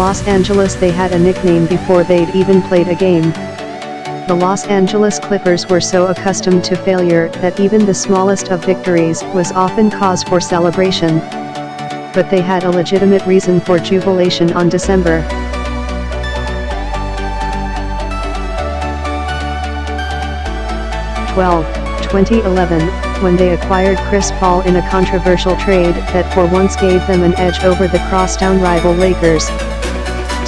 Los Angeles. They had a nickname before they'd even played a game. The Los Angeles Clippers were so accustomed to failure that even the smallest of victories was often cause for celebration. But they had a legitimate reason for jubilation on December 12, 2011, when they acquired Chris Paul in a controversial trade that for once gave them an edge over the crosstown rival Lakers.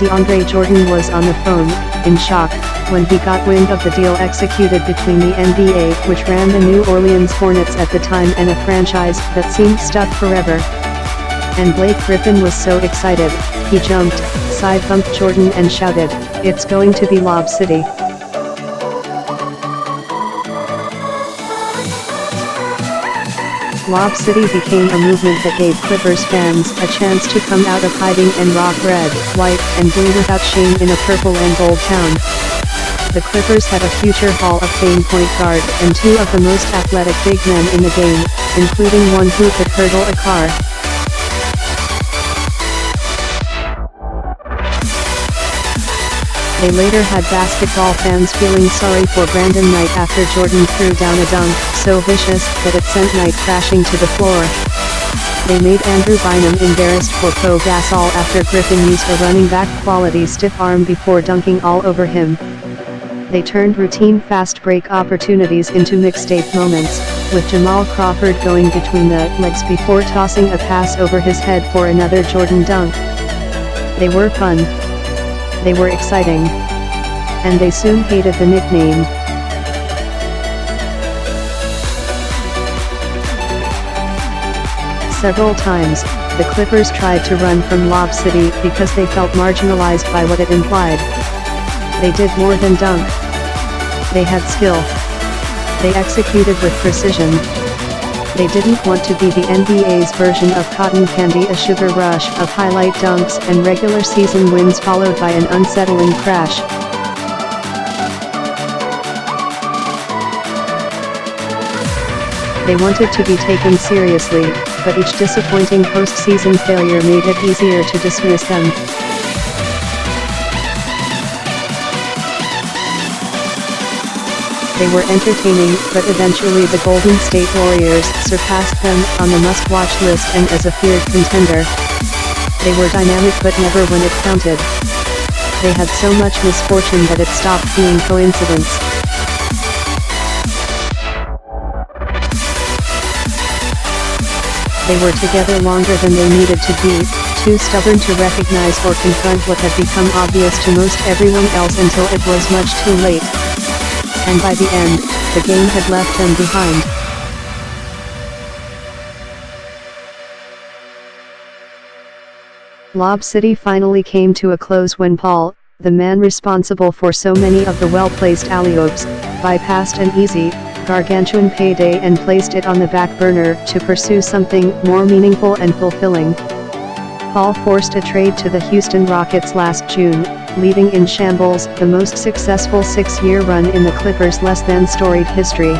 DeAndre Jordan was on the phone, in shock, when he got wind of the deal executed between the NBA, which ran the New Orleans Hornets at the time, and a franchise that seemed stuck forever. And Blake Griffin was so excited, he jumped, side-bumped Jordan and shouted, "It's going to be Lob City." Lob City became a movement that gave Clippers fans a chance to come out of hiding and rock red, white, and blue without shame in a purple and gold town. The Clippers had a future Hall of Fame point guard and two of the most athletic big men in the game, including one who could hurdle a car. They later had basketball fans feeling sorry for Brandon Knight after Jordan threw down a dunk so vicious that it sent Knight crashing to the floor. They made Andrew Bynum embarrassed for Pau Gasol after Griffin used a running back quality stiff arm before dunking all over him. They turned routine fast break opportunities into mixtape moments, with Jamal Crawford going between the legs before tossing a pass over his head for another Jordan dunk. They were fun. They were exciting. And they soon hated the nickname. Several times, the Clippers tried to run from Lob City because they felt marginalized by what it implied. They did more than dunk. They had skill. They executed with precision. They didn't want to be the NBA's version of cotton candy, a sugar rush of highlight dunks and regular season wins followed by an unsettling crash. They wanted to be taken seriously, but each disappointing postseason failure made it easier to dismiss them. They were entertaining, but eventually the Golden State Warriors surpassed them on the must-watch list and as a feared contender. They were dynamic but never when it counted. They had so much misfortune that it stopped being coincidence. They were together longer than they needed to be, too stubborn to recognize or confront what had become obvious to most everyone else until it was much too late. And by the end, the game had left them behind. Lob City finally came to a close when Paul, the man responsible for so many of the well-placed alley-oops, bypassed an easy, gargantuan payday and placed it on the back burner to pursue something more meaningful and fulfilling. Paul forced a trade to the Houston Rockets last June, leaving in shambles the most successful six-year run in the Clippers' less-than-storied history.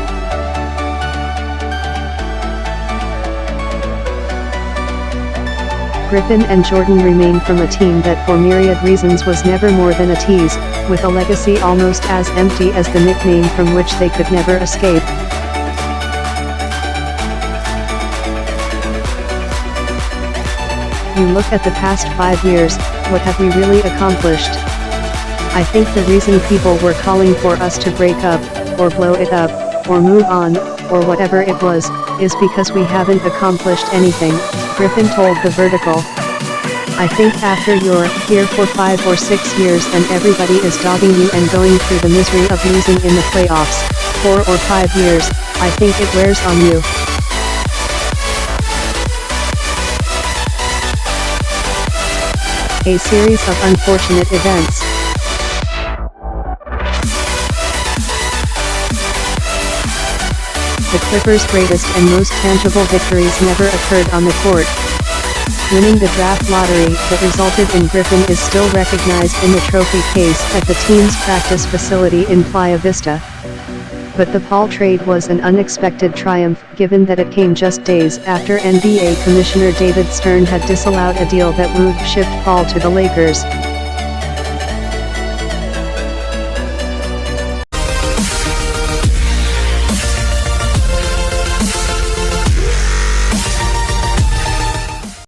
Griffin and Jordan remain from a team that for myriad reasons was never more than a tease, with a legacy almost as empty as the nickname from which they could never escape. You look at the past 5 years, what have we really accomplished? I think the reason people were calling for us to break up, or blow it up, or move on, or whatever it was, is because we haven't accomplished anything, Griffin told The Vertical. I think after you're here for 5 or 6 years and everybody is dogging you and going through the misery of losing in the playoffs, 4 or 5 years, I think it wears on you. A series of unfortunate events. The Clippers' greatest and most tangible victories never occurred on the court. Winning the draft lottery that resulted in Griffin is still recognized in the trophy case at the team's practice facility in Playa Vista. But the Paul trade was an unexpected triumph, given that it came just days after NBA Commissioner David Stern had disallowed a deal that would shift Paul to the Lakers.